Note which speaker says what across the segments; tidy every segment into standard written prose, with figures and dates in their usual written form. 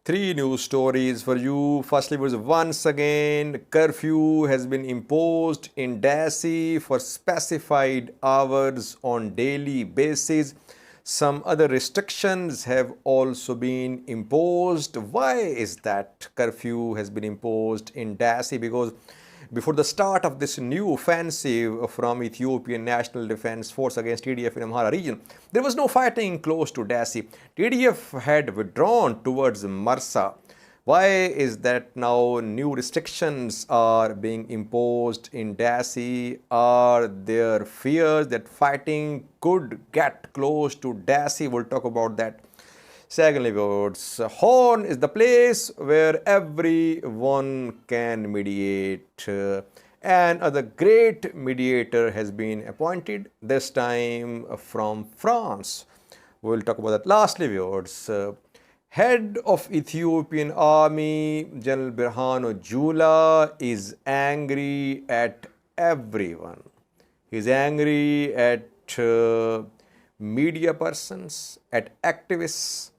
Speaker 1: Three news stories for you. Firstly, was once again curfew has been imposed in Dessie for specified hours on daily basis. Some other restrictions have also been imposed. Why is that curfew has been imposed in Dessie? Because before the start of this new offensive from Ethiopian National Defense Force against TDF in Amhara region, there was no fighting close to Dessie. TDF had withdrawn towards Marsa. Why is that now new restrictions are being imposed in Dessie? Are there fears that fighting could get close to Dessie? We'll talk about that. Secondly, words. Horn is the place where everyone can mediate. And a great mediator has been appointed, this time from France. We'll talk about that. Lastly, viewers, head of Ethiopian army, General Berhanu Jula, is angry at everyone. He's angry at media persons, at activists,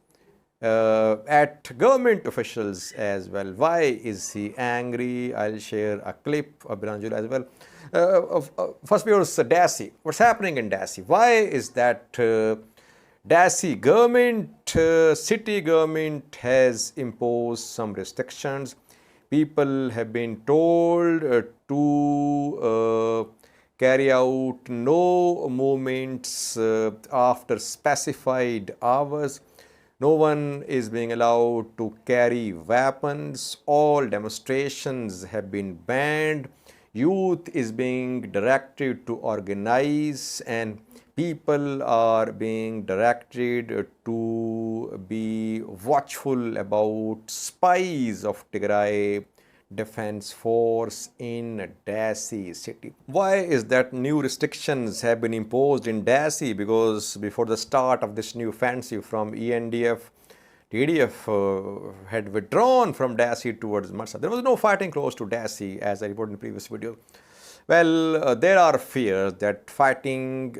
Speaker 1: at government officials as well. Why is he angry? I'll share a clip of Berhanu Jula as well. First, viewers, Dessie. What's happening in Dessie? Why is that Dessie government, city government has imposed some restrictions? People have been told to carry out no movements after specified hours. No one is being allowed to carry weapons. All demonstrations have been banned. Youth is being directed to organize, and people are being directed to be watchful about spies of Tigray Defense Force in Dessie city. Why is that new restrictions have been imposed in Dessie? Because before the start of this new offensive from ENDF, TDF had withdrawn from Dessie towards Marsa. There was no fighting close to Dessie, as I reported in the previous video. Well, there are fears that fighting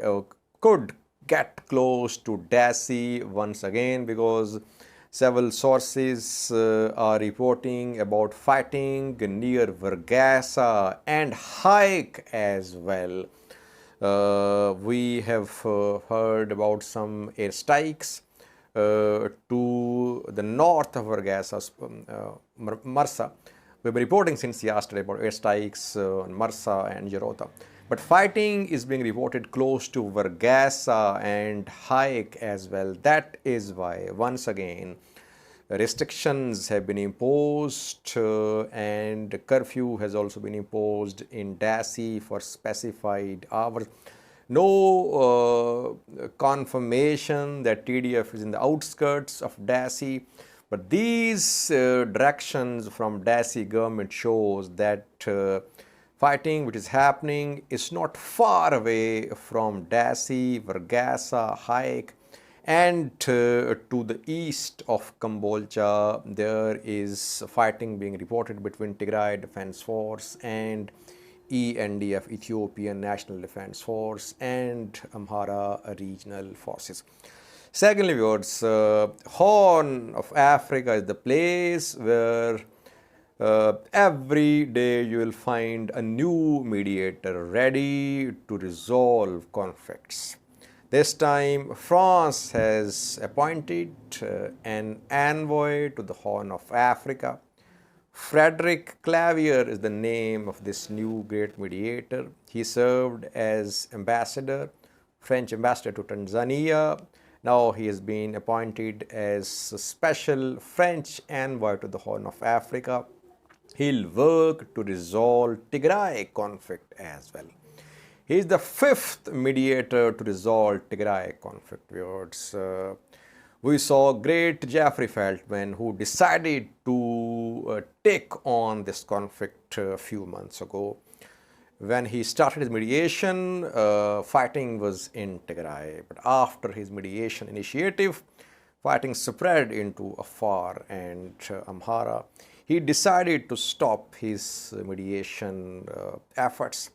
Speaker 1: could get close to Dessie once again, because several sources are reporting about fighting near Vergasa and Hike as well. We have heard about some airstrikes to the north of Vergasa, Marsa. We've been reporting since yesterday about airstrikes on Marsa and Jarota. But fighting is being reported close to Vergasa and Hike as well. That is why, once again, restrictions have been imposed and curfew has also been imposed in Dessie for specified hours. No confirmation that TDF is in the outskirts of Dessie, but these directions from Dessie government shows that fighting which is happening is not far away from Dessie, Vergasa, Hike, and to the east of Kambolcha. There is fighting being reported between Tigray Defense Force and ENDF, Ethiopian National Defense Force, and Amhara regional forces. Secondly, viewers, Horn of Africa is the place where every day you will find a new mediator ready to resolve conflicts. This time, France has appointed an envoy to the Horn of Africa. Frederic Clavier is the name of this new great mediator. He served as ambassador, French ambassador to Tanzania. Now he has been appointed as a special French envoy to the Horn of Africa. He'll work to resolve Tigray conflict as well. He is the fifth mediator to resolve Tigray conflict. Viewers, we saw great Jeffrey Feltman, who decided to take on this conflict a few months ago. When he started his mediation, fighting was in Tigray. But after his mediation initiative, fighting spread into Afar and Amhara. He decided to stop his mediation efforts.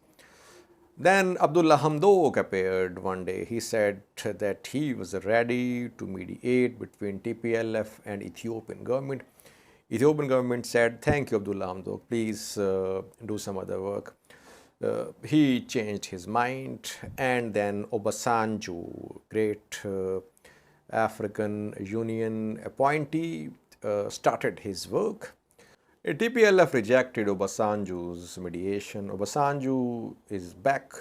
Speaker 1: Then Abdullah Hamdok appeared one day. He said that he was ready to mediate between TPLF and Ethiopian government. Ethiopian government said, thank you, Abdullah Hamdok, please do some other work. He changed his mind, and then Obasanjo, great African Union appointee, started his work. TPLF rejected Obasanjo's mediation. Obasanjo is back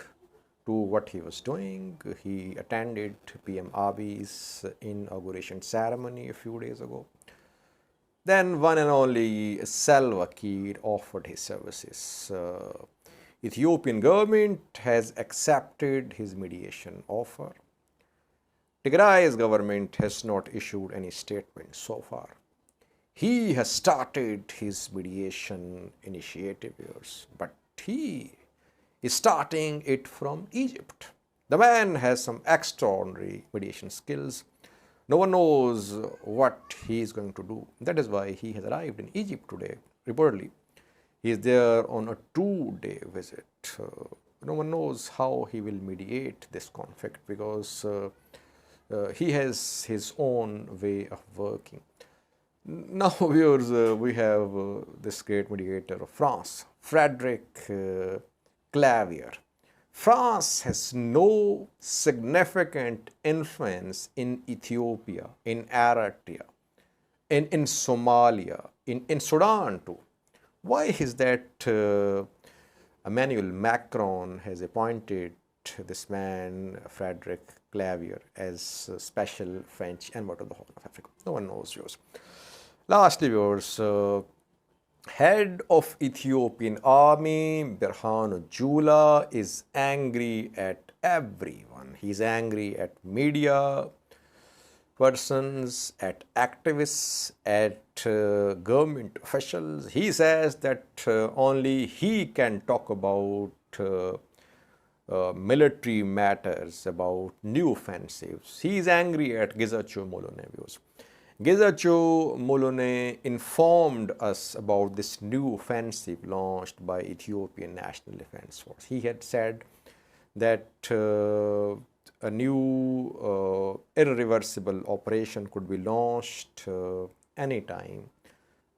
Speaker 1: to what he was doing. He attended PM Abiy's inauguration ceremony a few days ago. Then one and only Salva Kiir offered his services. Ethiopian government has accepted his mediation offer. Tigray's government has not issued any statement so far. He has started his mediation initiative, but he is starting it from Egypt. The man has some extraordinary mediation skills. No one knows what he is going to do. That is why he has arrived in Egypt today, reportedly. He is there on a 2-day visit. No one knows how he will mediate this conflict because he has his own way of working. Now, viewers, we have this great mediator of France, Frederic Clavier. France has no significant influence in Ethiopia, in Eritrea, in Somalia, in Sudan too. Why is that Emmanuel Macron has appointed this man, Frederic Clavier, as special French envoy to the Horn of Africa? No one knows, viewers. Lastly, viewers, head of Ethiopian army, Berhanu Jula, is angry at everyone. He is angry at media persons, at activists, at government officials. He says that only he can talk about military matters, about new offensives. He is angry at Gizacho Molone, viewers. Gizacho Molone informed us about this new offensive launched by Ethiopian National Defense Force. He had said that a new irreversible operation could be launched anytime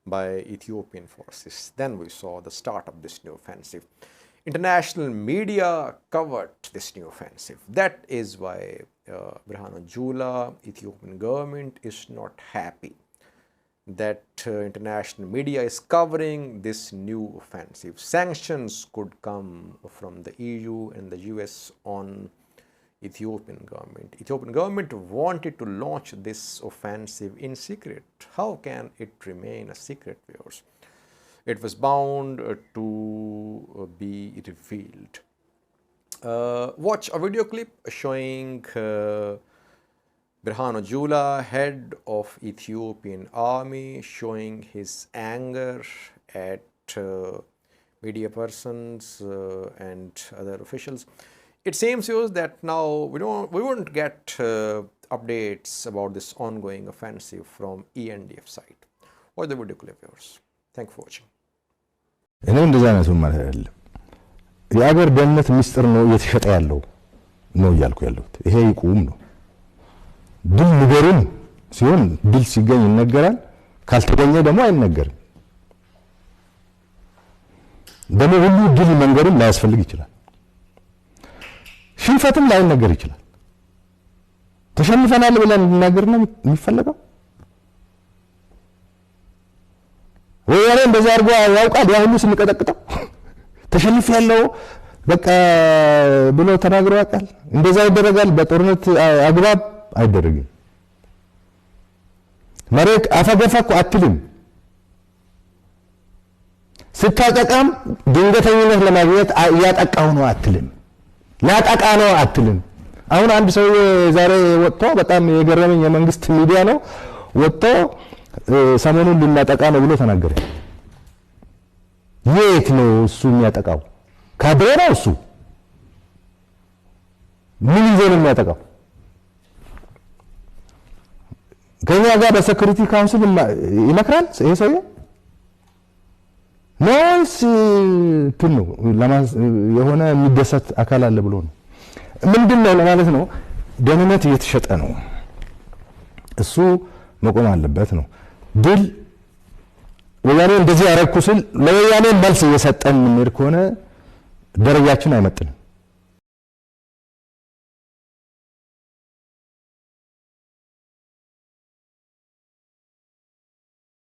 Speaker 1: by Ethiopian forces. Then we saw the start of this new offensive. International media covered this new offensive. That is why Berhanu Jula, Ethiopian government, is not happy that international media is covering this new offensive. Sanctions could come from the EU and the US on Ethiopian government. Ethiopian government wanted to launch this offensive in secret. How can it remain a secret, viewers? It was bound to be revealed. Watch a video clip showing Berhanu Jula, head of Ethiopian army, showing his anger at media persons and other officials. It seems that now we won't get updates about this ongoing offensive from ENDF side. Watch the video clip, viewers. Thank you for watching.
Speaker 2: እኔ እንደዛ ነው ማለት አይደለም የአገር ደህንነት ሚስጥር ነው እየተሸጠ ያለው ነው እያልኩ ያለሁት ይሄ ይቁም ነው ድል ንገሩን ሲሆን ድል ሲገኝ ይነገራል ካልተገኘ ደግሞ አይነገርም ደግሞ ሁሉ ድል መንገሩን ላያስፈልግ ይችላል ሽንፈትም ላይነገር ይችላል ተሸንፈናል ብለን እንናገር ነው የሚፈልገው ወያኔ እንደዛ አርጎ ያውቃል ያ ሁሉ ስንቀጠቅጠው ተሸንፍ ያለው በቃ ብሎ ተናግሮ ያውቃል እንደዛ ይደረጋል በጦርነት አግባብ አይደረግም መሬት አፈገፈኩ አትልም ስታጠቃም ድንገተኝነት ለማግኘት ያጠቃው ነው አትልም ላጠቃ ነው አትልም አሁን አንድ ሰው ዛሬ ወጥቶ በጣም የገረመኝ የመንግስት ሚዲያ ነው ወጥቶ ሰሞኑን ልናጠቃ ነው ብሎ ተናገረ የት ነው እሱ የሚያጠቃው ካድሬ ነው እሱ ምን ይዞ ነው የሚያጠቃው ከኛ ጋር በሴኩሪቲ ካውንስል ይመክራል ይሄ ሰው ነውስ ትኑ የሆነ የሚደሰት አካል አለ ብሎ ነው ምንድነው ለማለት ነው ደህንነት እየተሸጠ ነው እሱ መቆም አለበት ነው ድል ወያኔ እንደዚህ ያረኩ ስል ለወያኔ መልስ እየሰጠን ምን ከሆነ ደረጃችን አይመጥንም